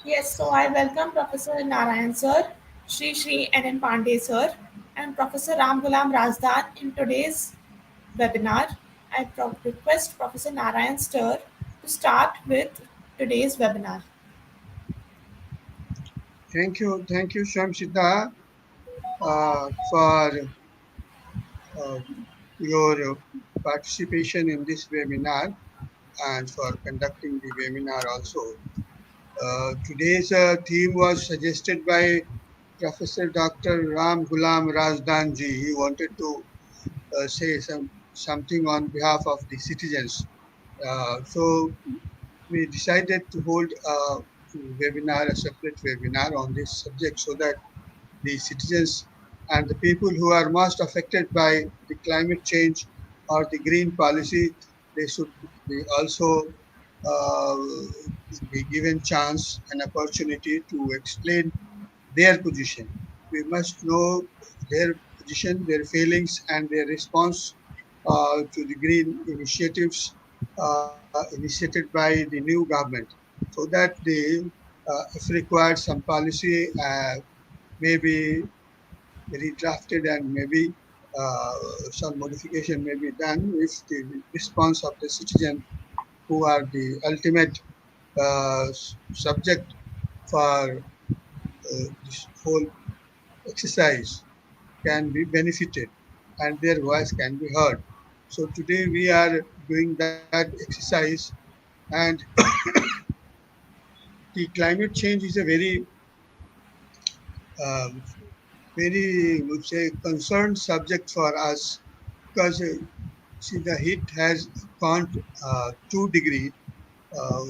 Yes, so I welcome Professor Narayan sir, Shri and N. Pandey sir, and Professor Gulam Razdan in today's webinar. I request Professor Narayan sir to start with today's webinar. Thank you, Siddha, for your participation in this webinar and for conducting the webinar also. Today's theme was suggested by Professor Dr. Gulam Razdan ji. He wanted to say something on behalf of the citizens. So we decided to hold a separate webinar on this subject so that the citizens and the people who are most affected by the climate change or the green policy, they should be also uh, be given chance and opportunity to explain their position. We must know their position, their feelings, and their response to the green initiatives initiated by the new government, so that they, if required, some policy may be redrafted and maybe uh, some modification may be done if the response of the citizen, who are the ultimate subject for this whole exercise, can be benefited and their voice can be heard. So today we are doing that exercise, and the climate change is a uh, would say, concerned subject for us because see, the heat has gone 2 degree uh,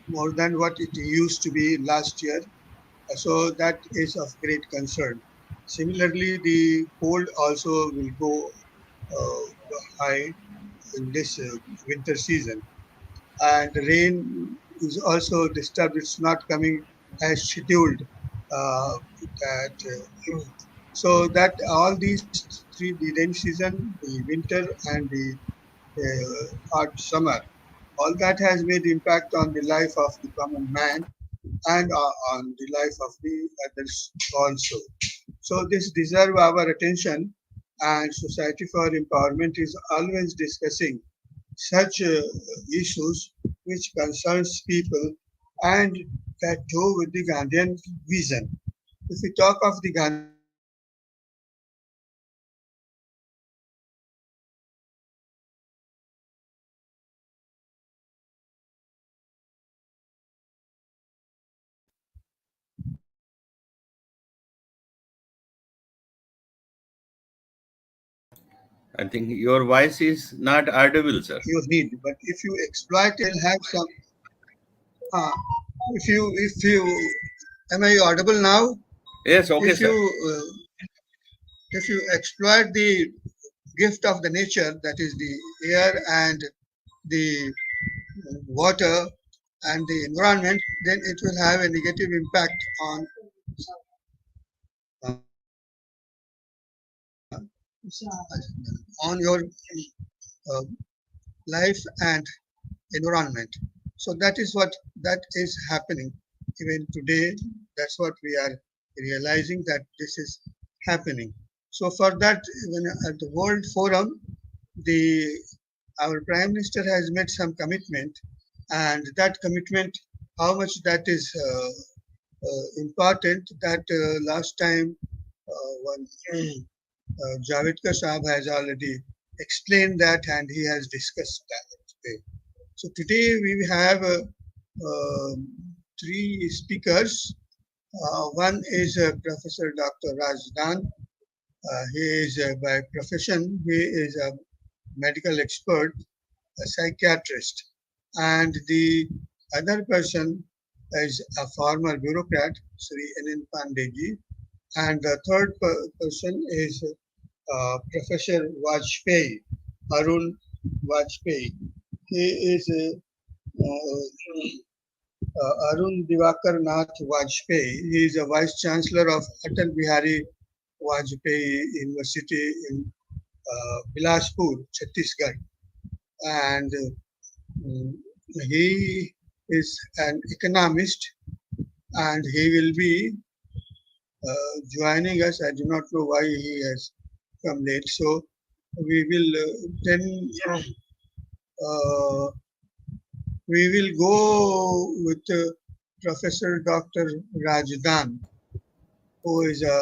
more than what it used to be last year. So that is of great concern. Similarly, the cold also will go high in this winter season, and rain is also disturbed. It's not coming as scheduled. That so that all these three, the rainy season, the winter, and the hot summer, all that has made impact on the life of the common man and on the life of the others also. So this deserve our attention, and Society for Empowerment is always discussing such issues which concerns people and that go with the Gandhian vision. If we talk of the Gandhian vision, then we have I think your voice is not audible, sir. your need, but if you exploit, it will have some. Uh, if you, am I audible now? Yes, okay, If sir. you exploit the gift of the nature, that is the air and the water and the environment, then it will have a negative impact uh, on your life and environment. So that is what that is happening even today. That's what we are realizing, that this is happening. So for that, when at the World Forum, the our Prime Minister has made some commitment, and that commitment, how much that is important, that last time one Javadkar Saab has already explained that, and he has discussed that today. So today we have three speakers. One is Professor Dr. Razdan. He is by profession, he is a medical expert, a psychiatrist. And the other person is a former bureaucrat, Shri N. Pandey. And the third person is Professor Vajpyee, Arun Vajpyee. He is Arun Diwakar Nath Vajpyee. He is a Vice Chancellor of Atal Bihari Vajpayee University in Bilaspur, Chhattisgarh. And he is an economist, and he will be joining us. I do not know why he has come late. So we will then uh, we will go with Professor Dr. Rajdan, who is a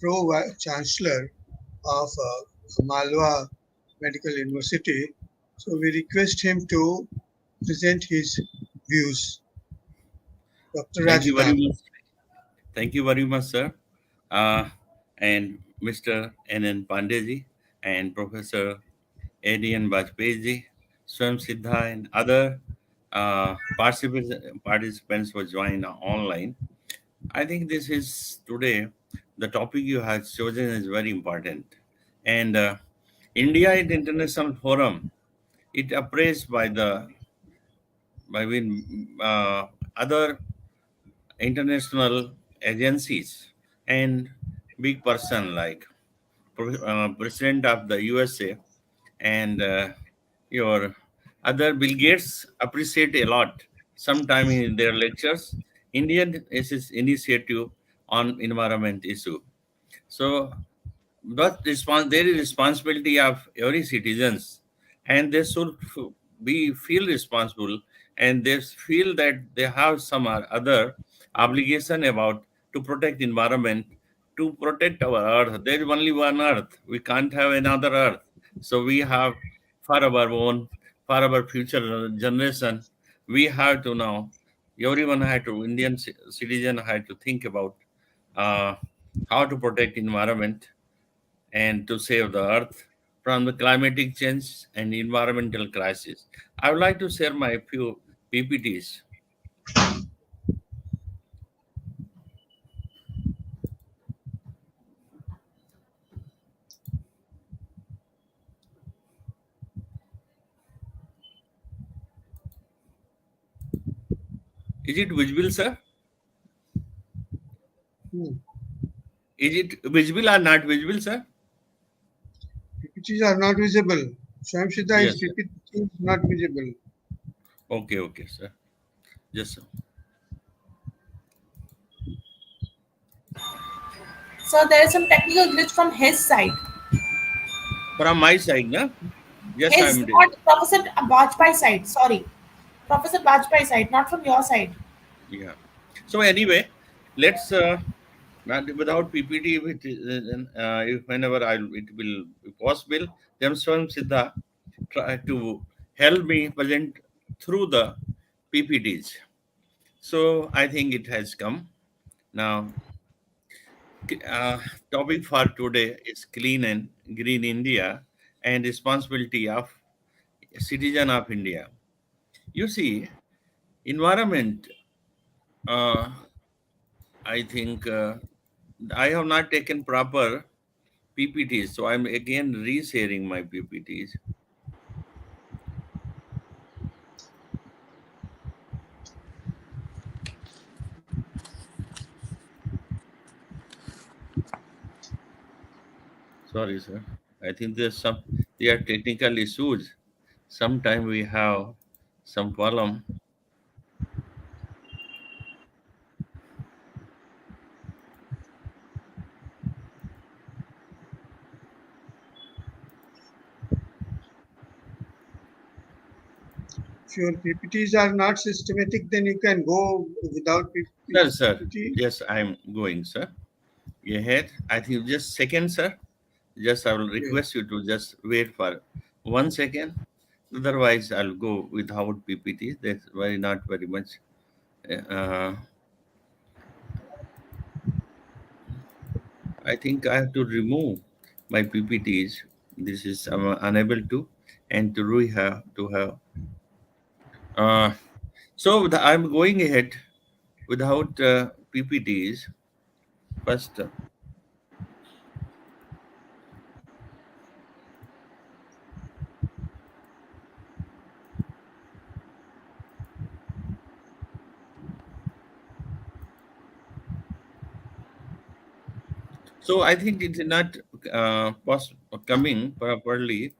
pro-chancellor of Malwa Medical University. So we request him to present his views. Dr. Thank you very Rajdan. much. Thank you very much, sir. Uh, and Mr. N.N. Pandey and Professor A.D.N. Bajpyee, Swayam Siddha, and other participants who joined online. I think this is today the topic you have chosen is very important. And India in International Forum, it appraised by the other international agencies and big person like President of the USA and your other Bill Gates appreciate a lot. Sometime in their lectures, Indian is his initiative on environment issue. So there is responsibility of every citizens, and they should be feel responsible, and they feel that they have some other obligation about to protect environment, to protect our earth. There is only one earth. We can't have another earth. So we have for our own, for our future generation, we have to now. Everyone had to Indian citizen had to think about uh, how to protect environment and to save the earth from the climatic change and environmental crisis. I would like to share my few PPTs. Is it visible, sir? Hmm. Is it visible or not visible, sir? PPTs are not visible. Swamshita is Yes, sir. PPT is not visible. Okay, okay, sir. Just So there is some technical glitch from his side. from my side, na? Yes, His, I'm there. not Professor Bajpai side. Sorry, Professor Bajpai side, not from your side. Yeah. So anyway, let's not without PPT. If whenever it will be possible, then Swam Siddha try to help me present through the PPTs. So I think it has come now. Uh, Topic for today is clean and green India and responsibility of citizen of India. You see, environment. Uh, I think I have not taken proper PPTs, so I'm again resharing my PPTs. Sorry, sir. I think there are technical issues. Sometime we have some problem. If your PPTs are not systematic, then you can go without Sir. PPT. Yes, I'm going, sir. Ahead. I think just second, sir. Just I will Yes. request you to just wait for 1 second. Otherwise, I'll go without PPT. That's very not very much. Uh, I think I have to remove my PPTs. This is I'm unable to, and to re have to have. Uh, I'm going ahead without PPTs first. So I think it's not coming properly.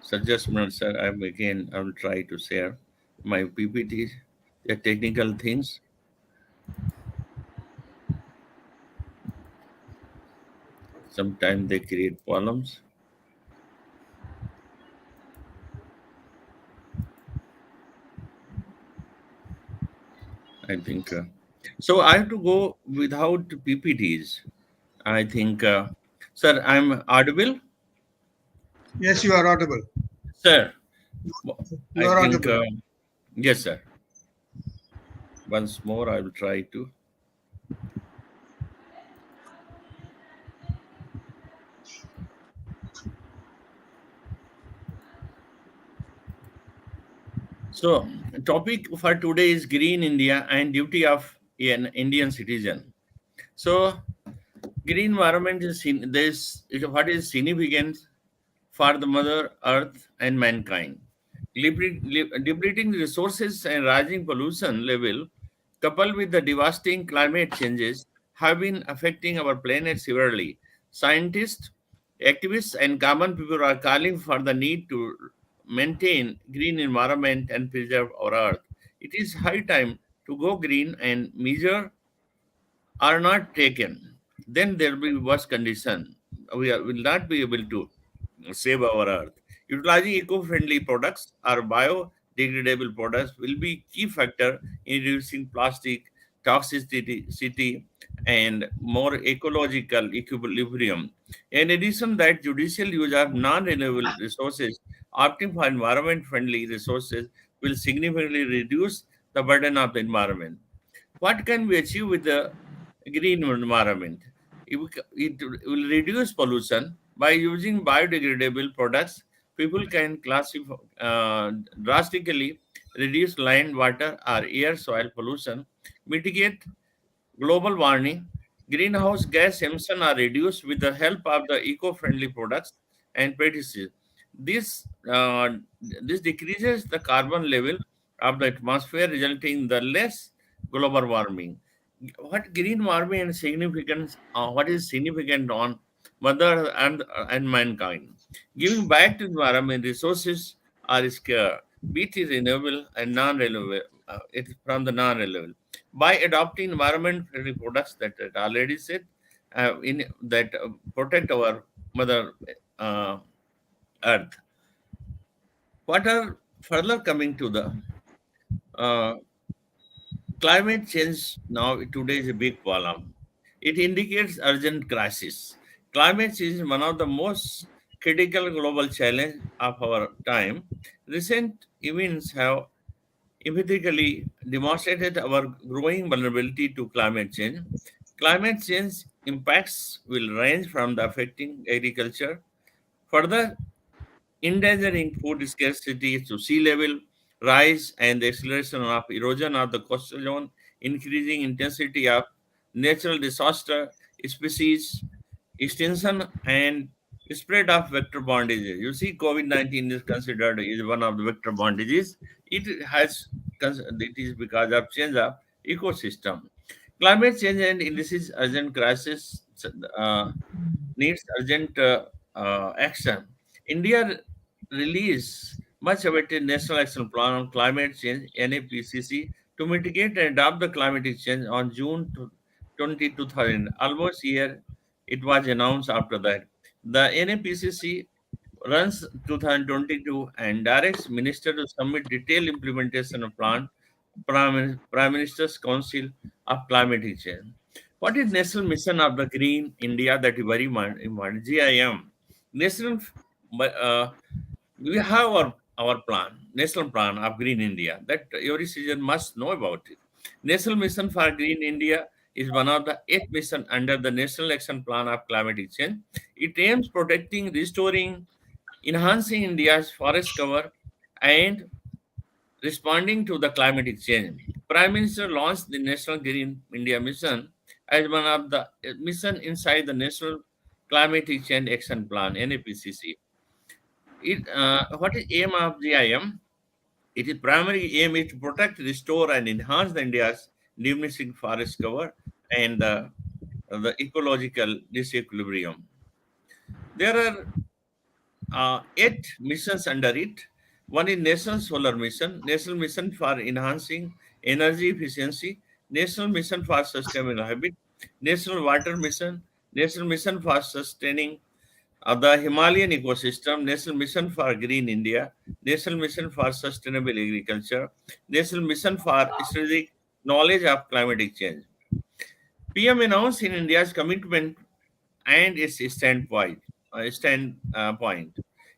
So just a minute, sir. I will try to share my PPT, the technical things. Sometimes they create problems. I think. So I have to go without PPTs. I think, sir, I'm audible. Yes, you are audible. Sir, You I are think, audible. yes, sir. Once more, I will try to. So, topic for today is Green India and duty of an Indian citizen. So, green environment is what is significant for the Mother Earth and mankind. Depleting resources and rising pollution level, coupled with the devastating climate changes, have been affecting our planet severely. Scientists, activists, and common people are calling for the need to maintain green environment and preserve our Earth. It is high time to go green and measure are not taken, then there will be worse condition. Will not be able to save our earth. Utilizing eco-friendly products or biodegradable products will be key factor in reducing plastic toxicity and more ecological equilibrium. In addition, that judicial use of non-renewable resources, opting for environment-friendly resources, will significantly reduce the burden of the environment. What can we achieve with the green environment? It will reduce pollution by using biodegradable products. People can drastically reduce land, water, or air soil pollution, mitigate global warming. Greenhouse gas emissions are reduced with the help of the eco-friendly products and practices. This this decreases the carbon level of the atmosphere, resulting in the less global warming. What green warming and significance? What is significant on mother and mankind? Giving back to environment resources are scarce, be it renewable and non-renewable. It's from the non-renewable by adopting environment-friendly products that I already said, in that protect our mother uh, earth. What are further coming to the uh, climate change now today is a big problem. It indicates urgent crisis. Climate change is one of the most critical global challenge of our time. Recent events have emphatically demonstrated our growing vulnerability to climate change. Climate change impacts will range from the affecting agriculture, further endangering food scarcity to sea level rise and the acceleration of erosion of the coastal zone, increasing intensity of natural disaster, species extinction, and spread of vector-borne disease. You see, COVID-19 is considered is one of the vector-borne disease. It is because of change of ecosystem. Climate change and in this is urgent crisis uh, needs urgent action. India released much awaited National Action Plan on Climate Change (NAPCC) to mitigate and adapt the climatic change on June 20, 2000. Almost year it was announced after that. The NAPCC runs 2022 and directs minister to submit detailed implementation of plan Prime Minister's Council of Climatic Change. What is national mission of the Green India that is very important? GIM. National, we have our plan, national plan of Green India that every citizen must know about it. National Mission for Green India is one of the 8 missions under the National Action Plan of Climatic Change. It aims protecting, restoring, enhancing India's forest cover, and responding to the climatic change. Prime Minister launched the National Green India Mission as one of the mission inside the National Climatic Change Action Plan (NAPCC). What is aim of GIM? Its primary aim is to protect, restore, and enhance the India's diminishing forest cover and the ecological disequilibrium. There are eight missions under it. One is National Solar Mission, National Mission for Enhancing Energy Efficiency, National Mission for Sustainable Habit, National Water Mission, National Mission for Sustaining the Himalayan Ecosystem, National Mission for Green India, National Mission for Sustainable Agriculture, National Mission for Strategic Knowledge of Climatic Change. PM announced in India's commitment and its standpoint.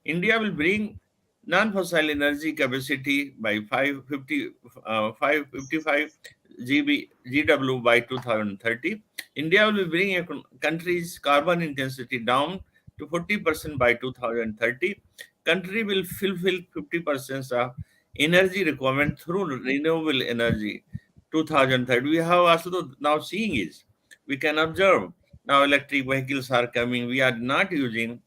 India will bring non-fossil energy capacity by 555 GW by 2030. India will bring a country's carbon intensity down to 40% by 2030. Country will fulfill 50% of energy requirement through renewable energy 2030. We have also now seeing is we can observe now electric vehicles are coming. We are not using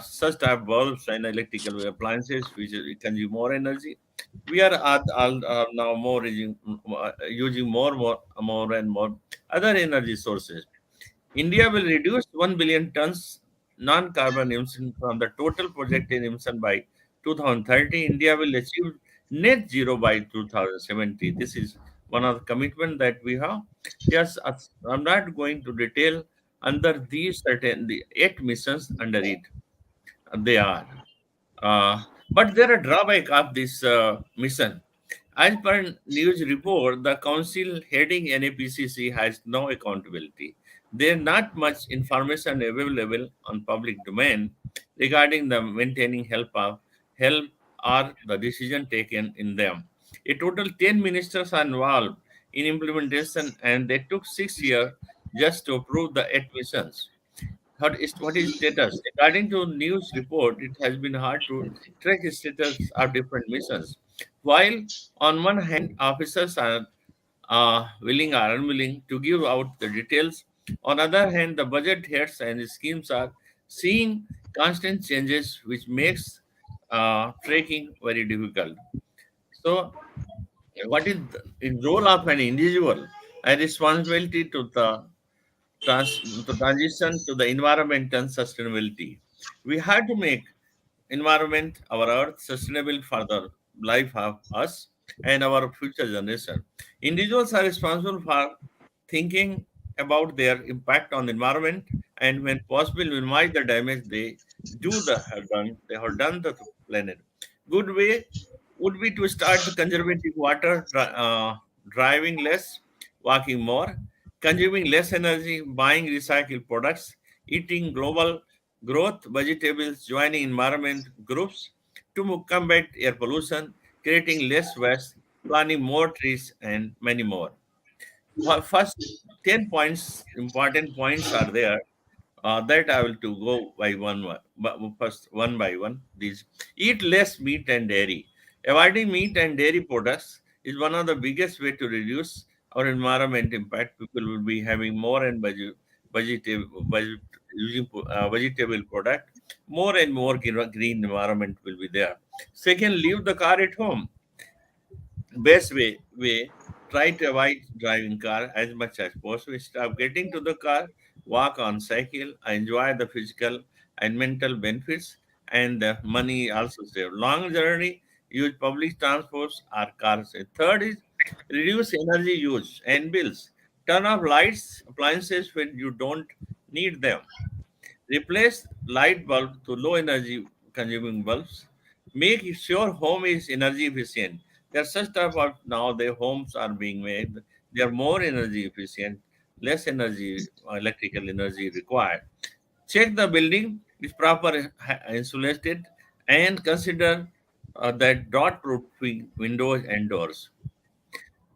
such type bulbs and electrical appliances which consume more energy. We are now more using more and more other energy sources. India will reduce 1 billion tons non-carbon emission from the total projected emission by 2030. India will achieve net zero by 2070. This is one of the commitment that we have. Yes, I'm not going to detail under these certain the eight missions under it. They are. But there are drawback of this mission. As per news report, the council heading NAPCC has no accountability. There not much information available on public domain regarding the maintaining help or the decision taken in them. A total 10 ministers are involved in implementation and they took 6 years just to approve the eight missions. What is status? According to news report, it has been hard to track the status of different missions. While on one hand, officers are willing or unwilling to give out the details, on other hand, the budget heads and the schemes are seeing constant changes, which makes tracking very difficult. So, what is the in role of an individual and responsibility to the transition to the environment and sustainability. We had to make environment, our earth, sustainable for the life of us and our future generation. Individuals are responsible for thinking about their impact on the environment and when possible minimize the damage they have done to the planet. Good way would be to start the conservative driving less, walking more, consuming less energy, buying recycled products, eating global growth vegetables, joining environment groups to combat air pollution, creating less waste, planting more trees, and many more. First, 10 points, important points are there that I will to go by first one by one. These eat less meat and dairy. Avoiding meat and dairy products is one of the biggest way to reduce our environment impact. People will be having more and vegetable, using vegetable product. More and more green environment will be there. Second, leave the car at home. Best way, try to avoid driving car as much as possible. Stop getting to the car, walk on cycle, enjoy the physical and mental benefits, and the money also save. Long journey, use public transports or cars. And third is reduce energy use and bills. Turn off lights appliances when you don't need them. Replace light bulb to low energy consuming bulbs. Make sure home is energy efficient. There are such type of now the homes are being made. They are more energy efficient, less energy, electrical energy required. Check the building is proper insulated and consider that dot proofing windows and doors.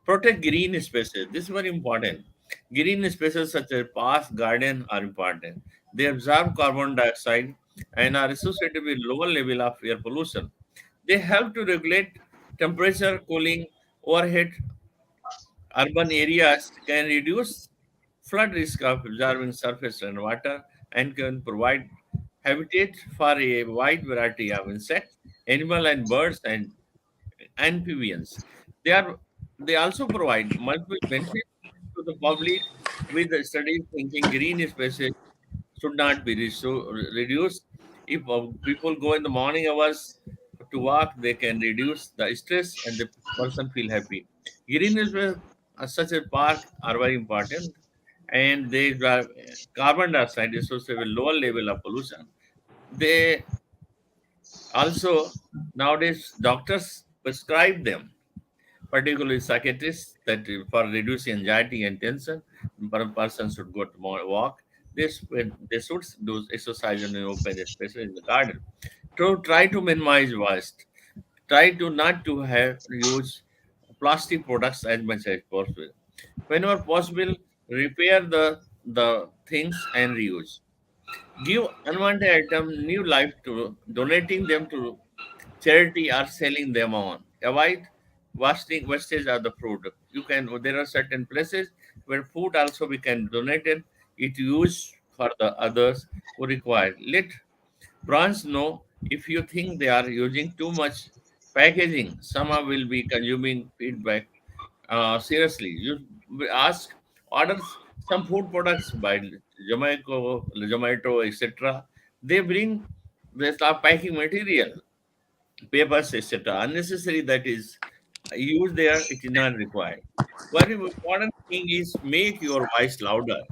Protect green spaces. This is very important. Green spaces such as parks, garden are important. They absorb carbon dioxide and are associated with lower level of air pollution. They help to regulate temperature, cooling, overhead urban areas can reduce flood risk of absorbing surface rainwater and can provide habitat for a wide variety of insects, animal and birds and amphibians. They are they also provide multiple benefits to the public with the studies thinking green spaces should not be reduced. If people go in the morning hours to walk, they can reduce the stress and the person feel happy. Green is such a park are very important, and they drive carbon dioxide is associated with lower level of pollution. They also nowadays doctors prescribe them, particularly psychiatrists, that for reducing anxiety and tension, person should go to more walk. They should do exercise in the open, especially in the garden. To try to minimize waste, try to not to have use plastic products as much as possible. Whenever possible, repair the things and reuse. Give unwanted item new life to donating them to charity or selling them on. Avoid wastage of the food. You can there are certain places where food also we can donate it use for the others who require. Let brands know if you think they are using too much packaging. Someone will be consuming feedback seriously. You ask orders some food products by Zomato, etc. They bring the packing material, papers, etc. Unnecessary that is used there, it is not required. One important thing is make your voice louder.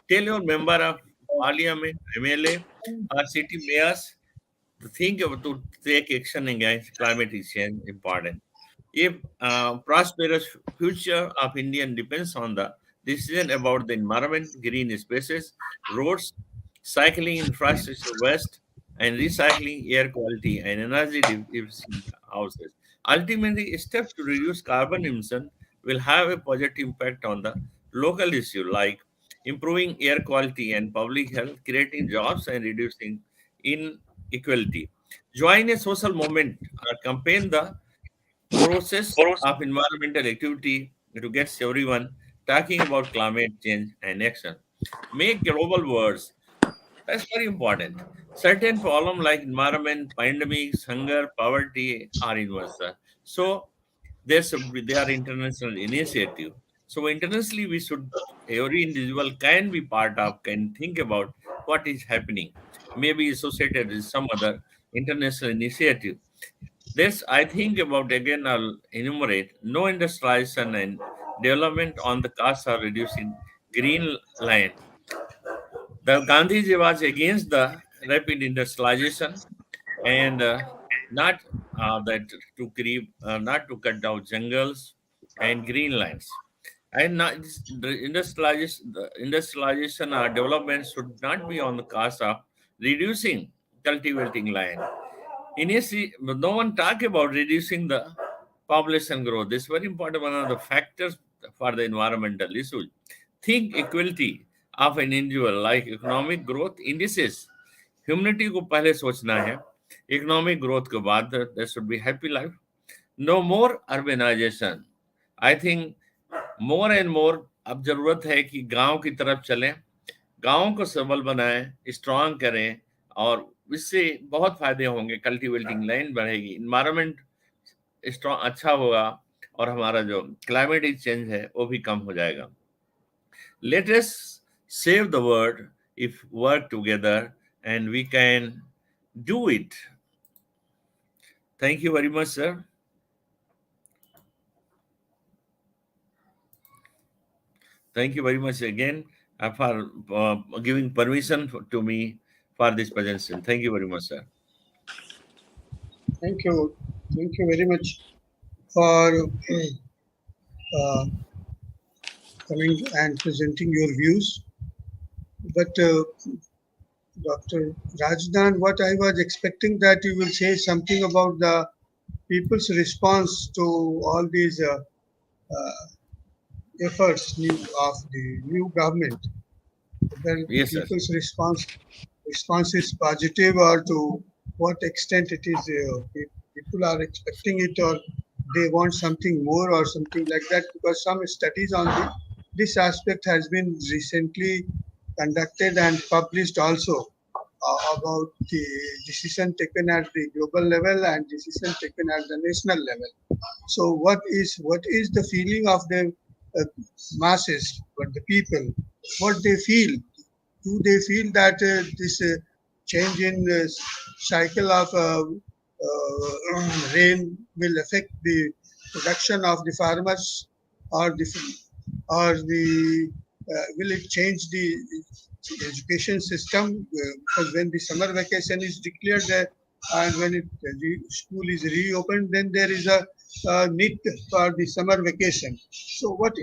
Tell your member of parliament, MLA, or city mayors to think of to take action against climate change important. If prosperous future of India depends on the decision about the environment, green spaces, roads, cycling infrastructure, waste, and recycling, air quality, and energy efficient houses. Ultimately, steps to reduce carbon emission will have a positive impact on the local issue like improving air quality and public health, creating jobs, and reducing inequality. Join a social movement or campaign the process of environmental activity to get everyone talking about climate change and action. Make global words. That's very important. Certain problems like environment, pandemics, hunger, poverty are universal. So they are international initiative. So internationally, we should every individual can be part of, can think about what is happening, maybe associated with some other international initiative. This, I think about again, I'll enumerate no industrialization and development on the costs are reducing green line. The Gandhiji was against the rapid industrialization and not that to creep, not to cut down jungles and green lines. And not, the industrialization or development should not be on the cost of reducing cultivating land. Initially, no one talk about reducing the population growth. This is very important, one of the factors for the environmental issues. Think equality of an individual like economic growth indices. Humanity को पहले सोचना है. Economic growth के बाद there should be happy life. No more urbanization. I think more and more अब जरूरत है कि गांव की तरफ चलें, गांव को सबल बनाएं, स्ट्रांग करें और इससे बहुत फायदे होंगे. कल्टीवेटिंग लैंड बढ़ेगी, इन्वायरमेंट स्ट्रांग अच्छा होगा और हमारा जो क्लाइमेटिक चेंज है वो भी कम हो जाएगा. Let us save the world if work together and we can do it. Thank you very much, sir. Thank you very much again for giving permission to me for this presentation. Thank you very much, sir. Thank you. Thank you very much for coming and presenting your views. But Dr. Rajdan, what I was expecting that you will say something about the people's response to all these efforts of the new government. Whether the Yes, sir. people's response is positive or to what extent it is people are expecting it or they want something more or something like that, because some studies on this aspect has been recently conducted and published also about the decision taken at the global level and decision taken at the national level. So what is the feeling of the uh, masses, what the people, what they feel? Do they feel that this? change in the cycle of rain will affect the production of the farmers, or the will it change the education system? Because when the summer vacation is declared, and when the school is reopened, then there is a need for the summer vacation. So what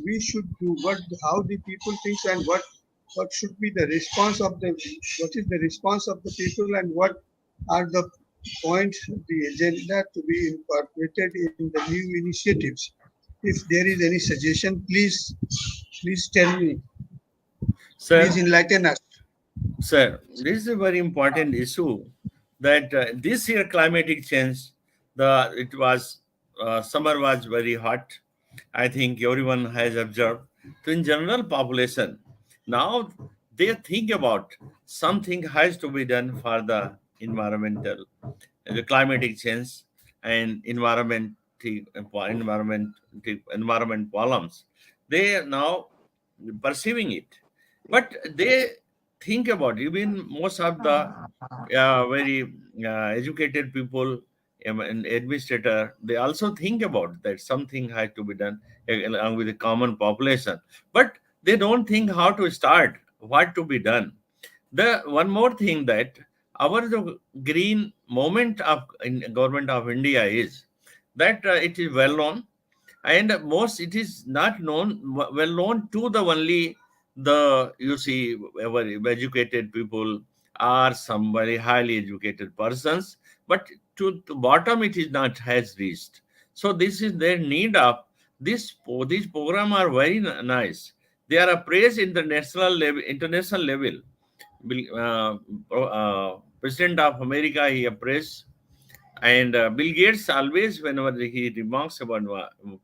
we should do? How the people think, and what should be the response of the what is the response of the people, and what are the points, the agenda to be incorporated in the new initiatives? If there is any suggestion, please tell me. Please Sir, enlighten us. Sir, this is a very important issue that this year climatic change, summer was very hot. I think everyone has observed. So in general population, now they think about something has to be done for the environmental, the climatic change and environment problems. They are now perceiving it, but they think about, even most of the very educated people and administrator, they also think about that something has to be done along with the common population, but they don't think how to start, what to be done. The one more thing that our the green movement of in government of India is that it is well known, and most it is not known, well known to the only the, you see, very educated people or some very highly educated persons, but to bottom it is not has reached. So this is their need of these program are very nice. They are appraised international level. President of America, he appraised, and Bill Gates always, whenever he remarks about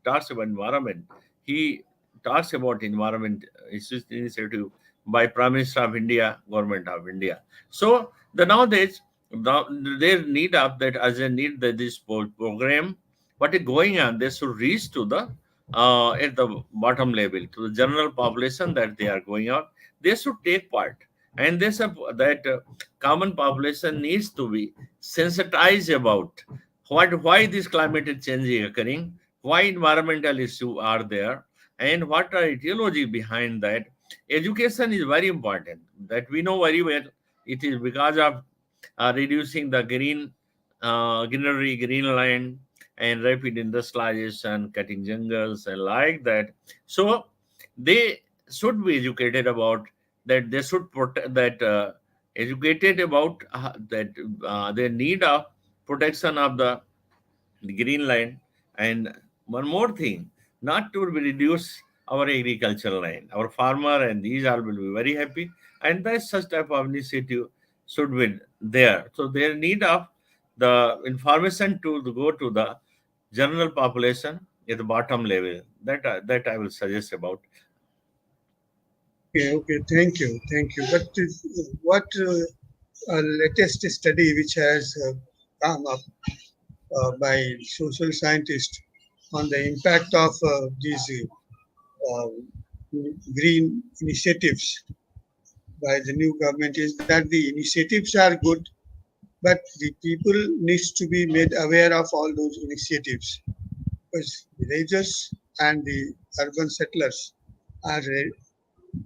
talks about environment, he talks about environment initiative by Prime Minister of India, Government of India. So the nowadays their need of that as a need that this program, what is going on, they should reach to the at the bottom level to the general population that they are going out. They should take part, and this that common population needs to be sensitized about why this climate change is occurring, why environmental issues are there, and what are etiology behind that. Education is very important. That we know very well. It is because of reducing the greenery, green land, and rapid industrialization, cutting jungles, and like that. So they should be educated about that. They should protect that. Educated about that their need of protection of the green line. And one more thing, not to reduce our agricultural land, our farmer and these all will be very happy, and that such type of initiative should be there. So their need of the information to go to the general population at the bottom level, that I will suggest about. Okay, okay, thank you. But what latest study which has come up by social scientists on the impact of these uh, green initiatives by the new government is that the initiatives are good, but the people needs to be made aware of all those initiatives, because villagers and the urban settlers are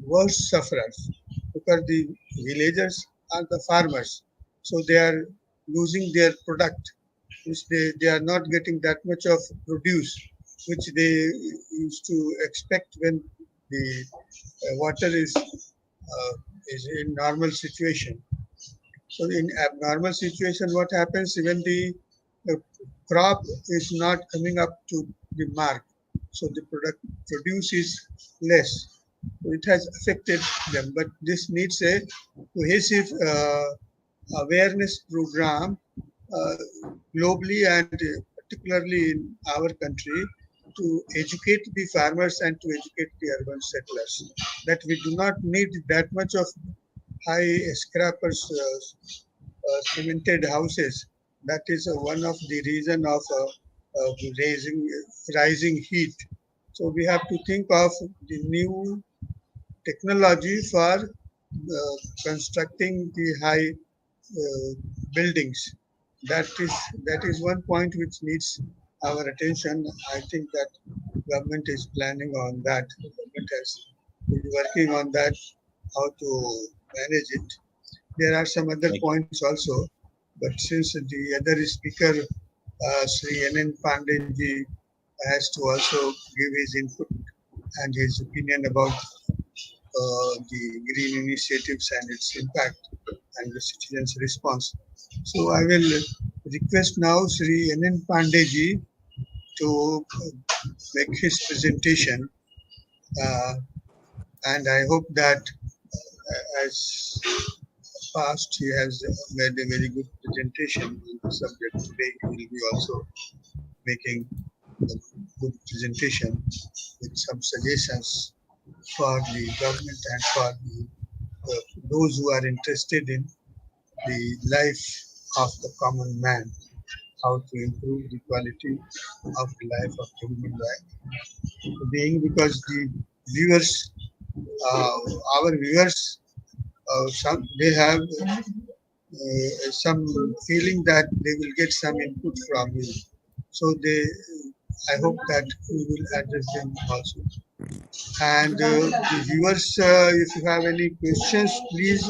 worst sufferers, because the villagers are the farmers, so they are losing their product, which they are not getting that much of produce which they used to expect when the water is in normal situation. So in abnormal situation, what happens when the uh, crop is not coming up to the mark? So the produce is less. So it has affected them. But this needs a cohesive awareness program uh, globally, and particularly in our country, to educate the farmers and to educate the urban settlers that we do not need that much of high scrappers, cemented houses. That is one of the reason of raising rising heat. So we have to think of the new technology for constructing the high buildings. That is that is one point which needs our attention. I think that government is planning on that. Government has is working on that, how to manage it. There are some other Like, points also, but since the other speaker, Shri N.N. Pandey ji, has to also give his input and his opinion about the green initiatives and its impact and the citizens' response. So I will request now Sri N.N. Pandey ji to make his presentation, uh, and I hope that as past he has made a very good presentation on the subject. Today he will be also making a good presentation with some suggestions for the government and for those who are interested in the life of the common man, how to improve the quality of the life of the human being, because the viewers, our viewers, some they have some feeling that they will get some input from you. So I hope that we will address them also. And the viewers, if you have any questions, please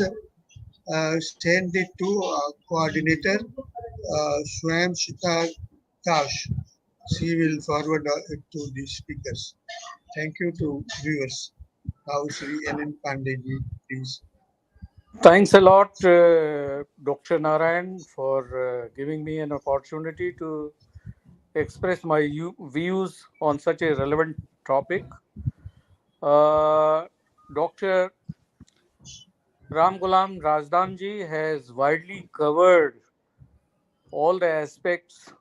send it to coordinator Swayam Tash. She will forward it to the speakers. Thank you to viewers. Now, Shri N.N. Pandey ji, please. Thanks a lot, Dr. Narayan, for giving me an opportunity to express my views on such a relevant topic. Dr. Ram Gulam Razdan ji has widely covered all the aspects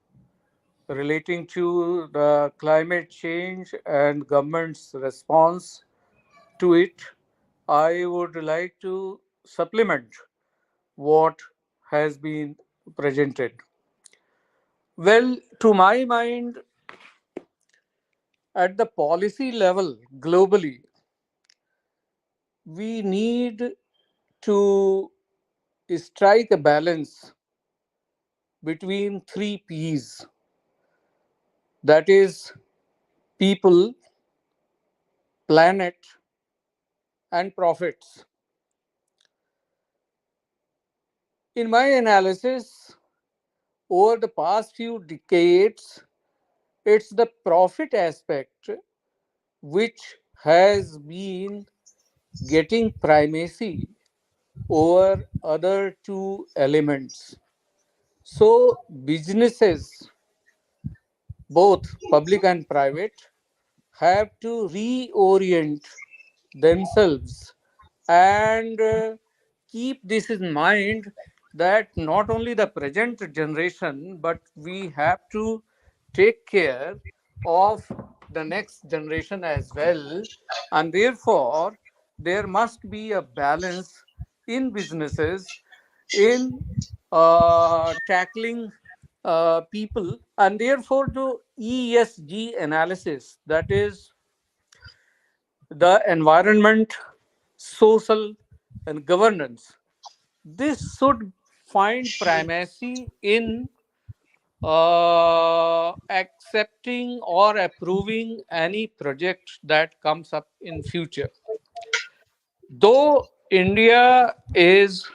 relating to the climate change and government's response to it. I would like to supplement what has been presented. Well, to my mind, at the policy level globally, we need to strike a balance between three P's, that is, people, planet, and profits. In my analysis, over the past few decades, it's the profit aspect which has been getting primacy over other two elements. So, businesses, both public and private, have to reorient themselves and keep this in mind that not only the present generation, but we have to take care of the next generation as well. And therefore, there must be a balance in businesses in tackling people, and therefore the ESG analysis, that is the environment, social, and governance. This should find primacy in accepting or approving any project that comes up in future. Though India is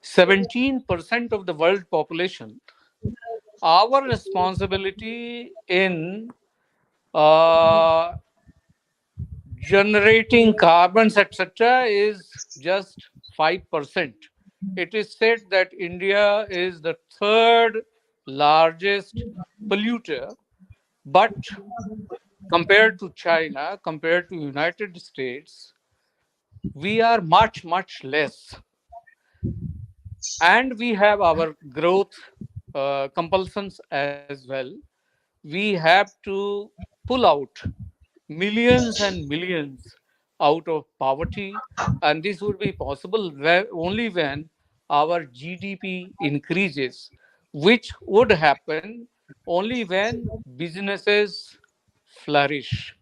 17% of the world population, our responsibility in uh, generating carbons, etc., is just 5%. It is said that India is the third largest polluter, but compared to China, compared to United States, we are much, much less. And we have our growth compulsions as well. We have to pull out millions and millions out of poverty, and this would be possible only when our GDP increases, which would happen only when businesses flourish.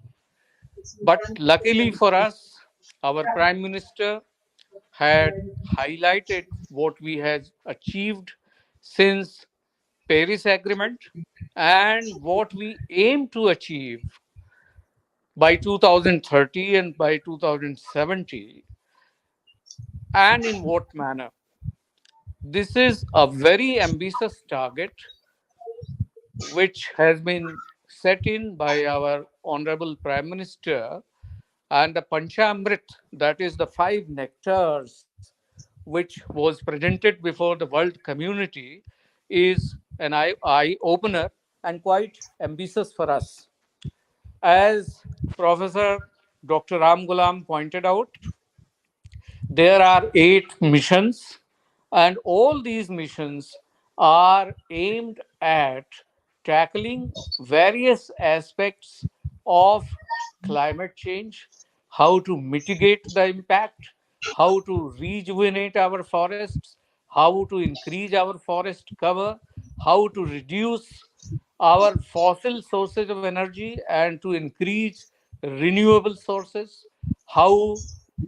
But luckily for us, our Prime Minister had highlighted what we have achieved since Paris Agreement and what we aim to achieve by 2030 and by 2070, and in what manner. This is a very ambitious target which has been set in by our Honorable Prime Minister, and the Panchamrit, that is the five nectars, which was presented before the world community, is an eye opener and quite ambitious for us. As Professor Dr. Ram Gulam pointed out, there are 8 missions, and all these missions are aimed at tackling various aspects of climate change, how to mitigate the impact, how to rejuvenate our forests, how to increase our forest cover, how to reduce our fossil sources of energy and to increase renewable sources, how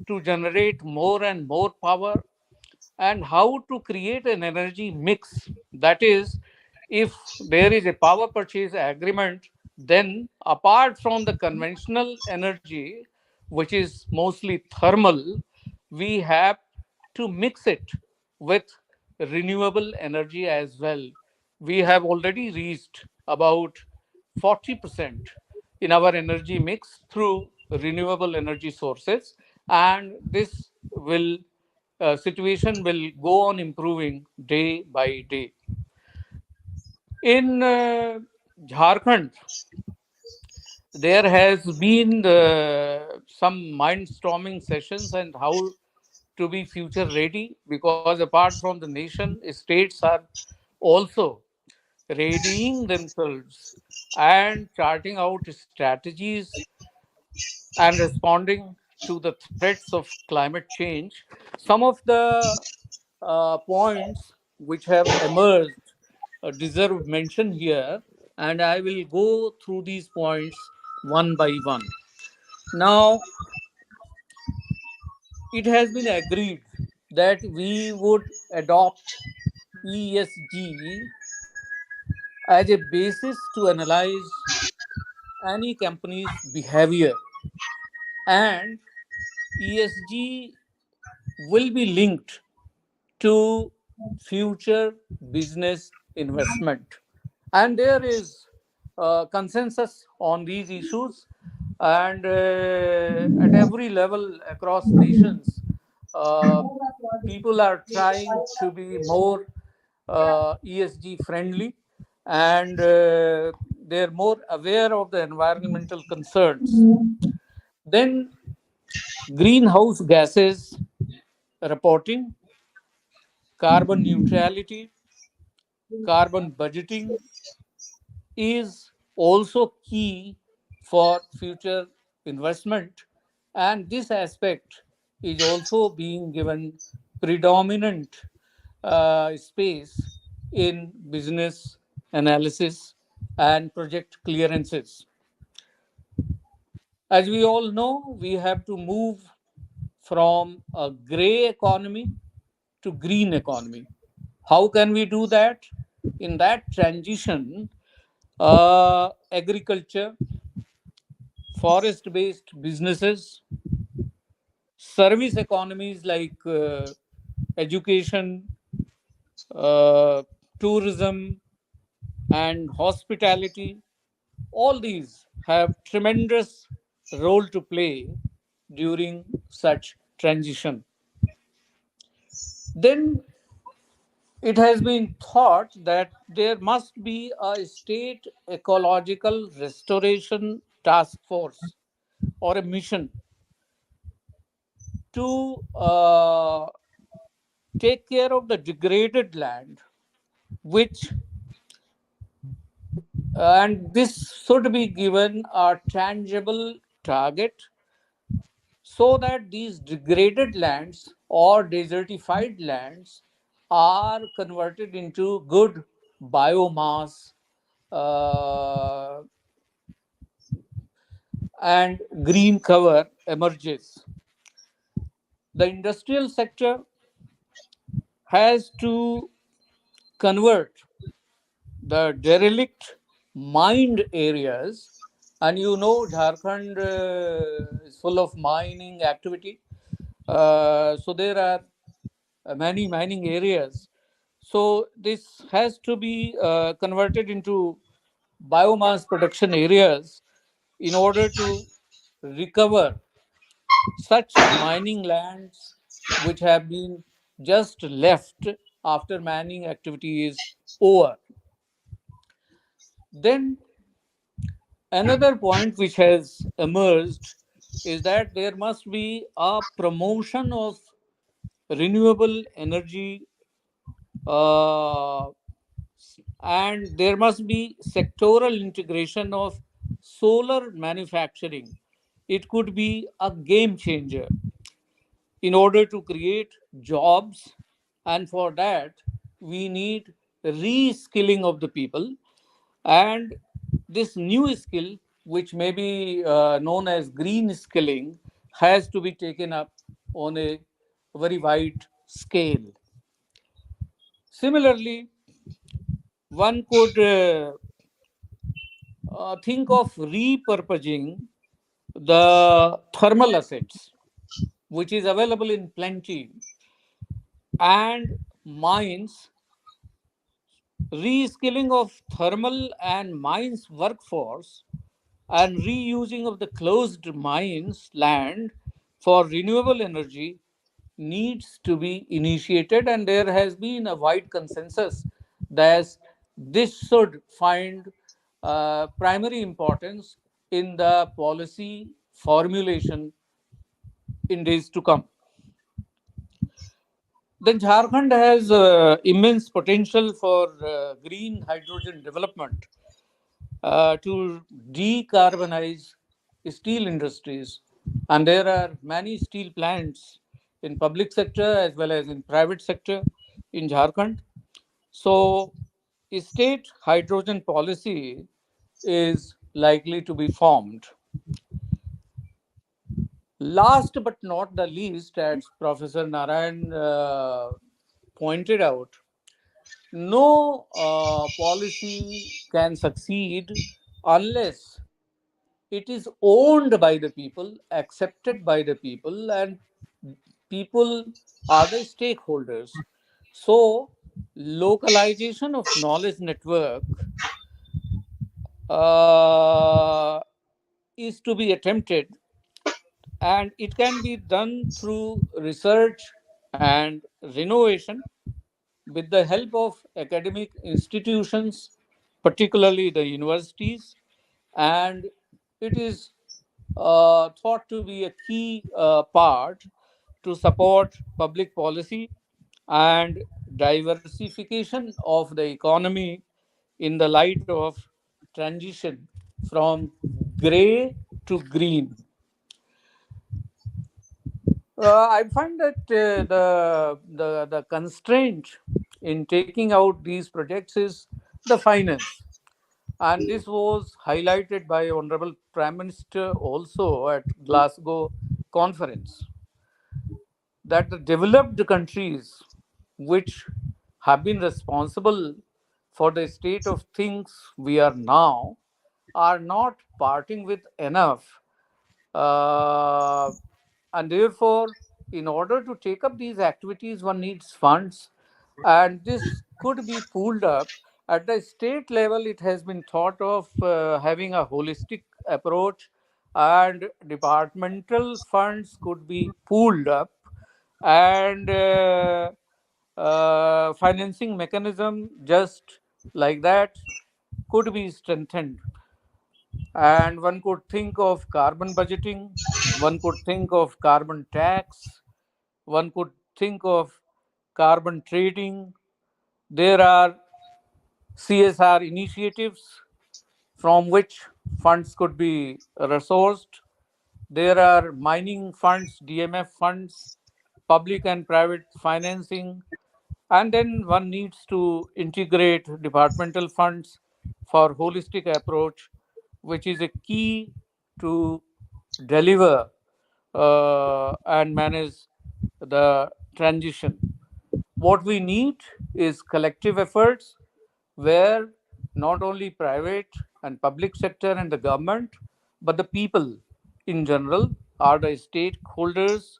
to generate more and more power, and how to create an energy mix. That is, if there is a power purchase agreement, then apart from the conventional energy, which is mostly thermal, we have to mix it with renewable energy as well. We have already reached about 40% in our energy mix through renewable energy sources, and this will situation will go on improving day by day. In Jharkhand, there has been some mindstorming sessions and how to be future ready, because apart from the nation, states are also readying themselves and charting out strategies and responding to the threats of climate change. Some of the points which have emerged deserve mention here, and I will go through these points one by one. Now, it has been agreed that we would adopt ESG as a basis to analyze any company's behavior, and ESG will be linked to future business investment. And there is consensus on these issues, and at every level across nations, uh, people are trying to be more ESG friendly, and they're more aware of the environmental concerns. Then, greenhouse gases reporting, carbon neutrality, carbon budgeting is also key for future investment, and this aspect is also being given predominant space in business analysis and project clearances. As we all know, we have to move from a gray economy to green economy. How can we do that? In that transition, agriculture, forest based businesses, service economies like education, uh, tourism, and hospitality, all these have tremendous role to play during such transition. Then it has been thought that there must be a state ecological restoration task force or a mission to take care of the degraded land, which and this should be given a tangible target so that these degraded lands or desertified lands are converted into good biomass, uh, and green cover emerges. The industrial sector has to convert the derelict mined areas, and you know Jharkhand is full of mining activity. So there are many mining areas. So this has to be converted into biomass production areas in order to recover such mining lands which have been just left after mining activity is over. Then another point which has emerged is that there must be a promotion of renewable energy, uh, and there must be sectoral integration of solar manufacturing. It could be a game changer in order to create jobs, and for that we need reskilling of the people. And this new skill, which may be known as green skilling, has to be taken up on a very wide scale. Similarly, one could think of repurposing the thermal assets, which is available in plenty, and mines, reskilling of thermal and mines workforce, and reusing of the closed mines land for renewable energy needs to be initiated, and there has been a wide consensus that this should find primary importance in the policy formulation in days to come. Then Jharkhand has immense potential for green hydrogen development to decarbonize steel industries, and there are many steel plants in public sector as well as in private sector in Jharkhand. So, a state hydrogen policy is likely to be formed. Last but not the least, as Professor Narayan pointed out, no policy can succeed unless it is owned by the people, accepted by the people, and people are the stakeholders. So, localization of knowledge network uh, is to be attempted, and it can be done through research and renovation with the help of academic institutions, particularly the universities, and it is thought to be a key part to support public policy and diversification of the economy in the light of transition from gray to green. I find that the constraint in taking out these projects is the finance, and this was highlighted by Honorable Prime Minister also at Glasgow conference, that the developed countries which have been responsible for the state of things we are now are not parting with enough. Uh, and therefore, in order to take up these activities, one needs funds, and this could be pooled up. At the state level, it has been thought of having a holistic approach, and departmental funds could be pooled up, and financing mechanism just like that could be strengthened. And one could think of carbon budgeting, one could think of carbon tax, one could think of carbon trading. There are CSR initiatives from which funds could be resourced. There are mining funds, DMF funds, public and private financing, and then one needs to integrate departmental funds for holistic approach, which is a key to deliver and manage the transition. What we need is collective efforts where not only private and public sector and the government, but the people in general are the stakeholders.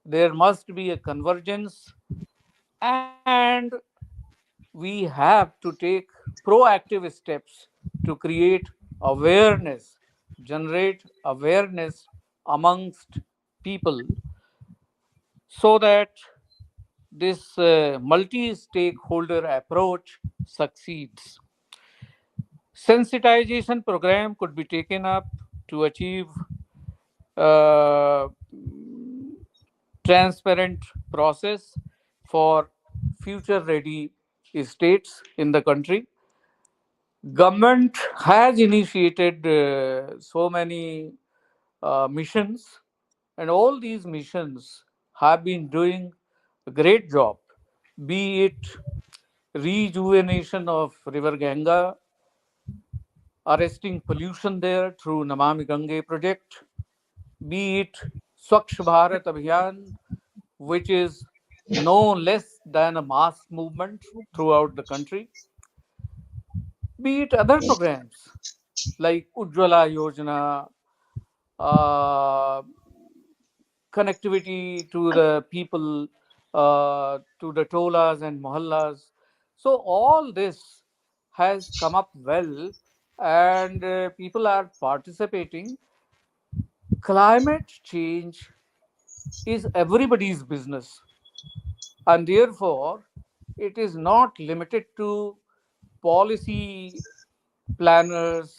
There must be a convergence, and we have to take proactive steps to create awareness, generate awareness amongst people so that this multi stakeholder approach succeeds. Sensitization program could be taken up to achieve uh, transparent process for future ready states in the country. Government has initiated so many missions, and all these missions have been doing a great job, be it rejuvenation of river Ganga, arresting pollution there through Namami Gange project, be it Swachh Bharat Abhiyan, which is no less than a mass movement throughout the country, be it other programs like Ujjwala Yojana, uh, connectivity to the people, to the tolas and mohallas. So, all this has come up well, and people are participating. Climate change is everybody's business, and therefore it is not limited to policy planners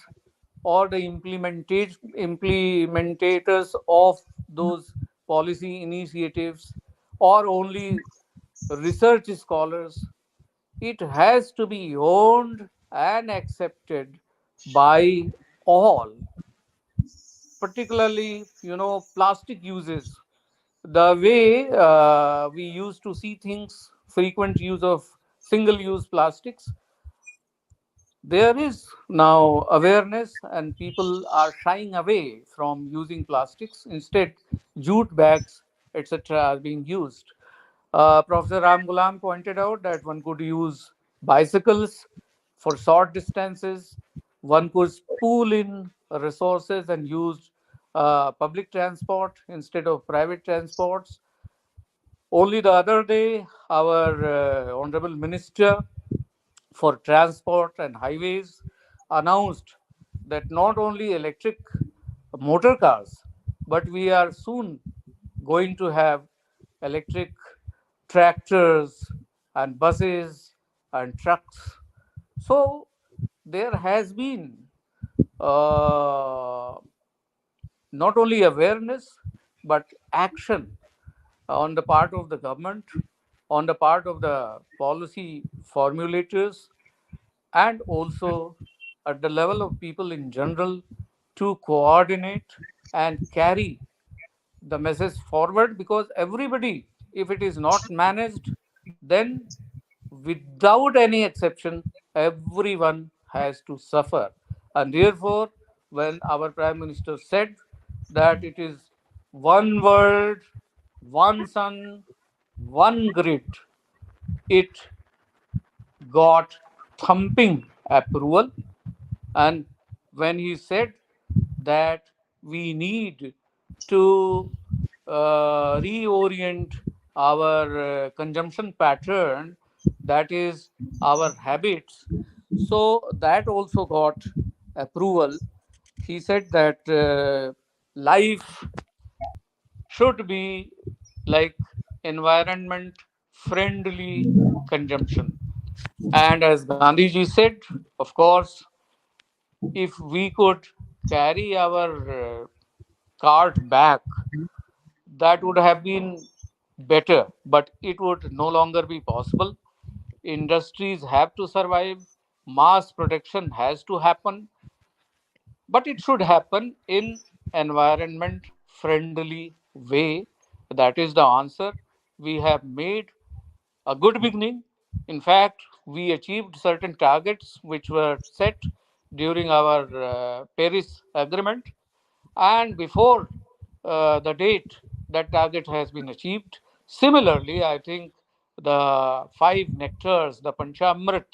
or the implementators of those policy initiatives or only research scholars. It has to be owned and accepted by all, particularly plastic uses. The way we used to see things, frequent use of single use plastics, there is now awareness and people are shying away from using plastics. Instead, jute bags, etc., are being used. Professor Ram Gulam pointed out that one could use bicycles for short distances, one could pool in resources and use public transport instead of private transports. Only the other day, our Honorable Minister for Transport and Highways announced that not only electric motor cars, but we are soon going to have electric tractors and buses and trucks. So there has been uh, not only awareness but action on the part of the government, on the part of the policy formulators, and also at the level of people in general to coordinate and carry the message forward, because everybody, if it is not managed, then without any exception, everyone has to suffer. And therefore, when our Prime Minister said that it is one world, one sun, one grid, it got thumping approval. And when he said that we need to reorient our consumption pattern, that is our habits, so that also got approval. He said that life should be like environment friendly consumption. And as Gandhiji said, of course, if we could carry our cart back, that would have been better, but it would no longer be possible. Industries have to survive, mass production has to happen, but it should happen in environment friendly way. That is the answer. We have made a good beginning. In fact, we achieved certain targets which were set during our Paris Agreement, and before the date, that target has been achieved. Similarly, I think the five nectars, the Panchamrit,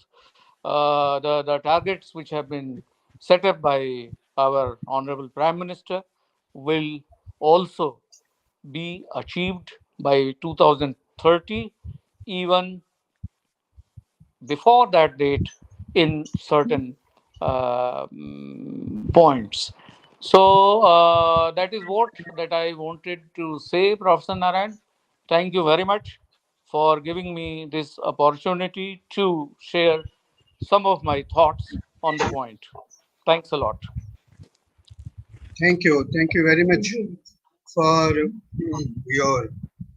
the targets which have been set up by our Honorable Prime Minister will also be achieved by 2030, even before that date in certain points. So that is what that I wanted to say, Professor Narayan. Thank you very much for giving me this opportunity to share some of my thoughts on the point. Thanks a lot. Thank you. Thank you very much for your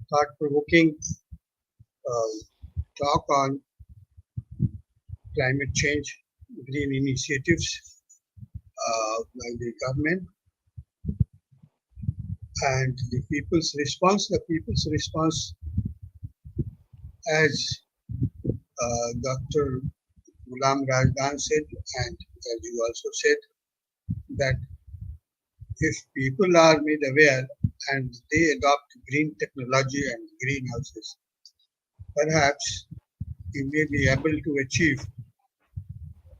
thought-provoking talk on climate change, green initiatives by the government, and the people's response. The people's response, as Dr. Gulam Razdan said, and as you also said, that if people are made aware and they adopt green technology and greenhouses, perhaps we may be able to achieve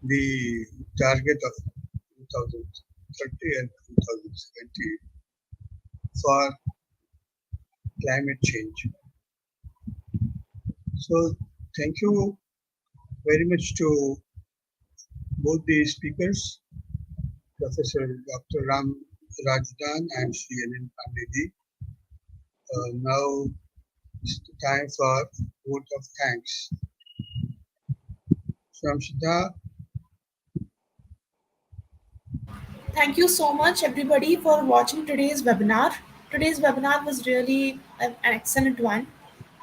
the target of 2030 and 2070 for climate change. So, thank you very much to both the speakers, Professor Dr. Ram Rajdan and Shri Pandey. Now it's the time for vote of thanks. From Siddha, Thank you so much, everybody, for watching today's webinar. Today's webinar was really an excellent one.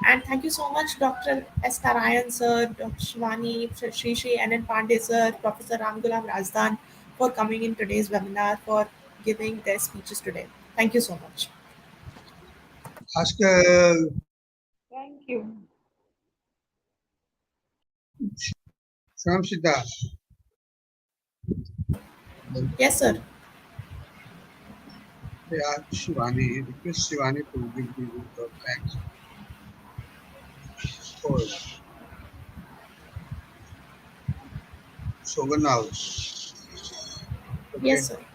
And thank you so much, Dr. S. Narayan, sir, Dr. Shiwani, Shri, and then Pandey, sir, Professor Ramgulam Razdan, for coming in today's webinar, for giving their speeches today. Thank you so much. ask Thank you. from Siddha. Yes, sir. Yeah, Shiwani, request Shiwani to give the vote of thanks. Oh, so now, Yes, okay. sir.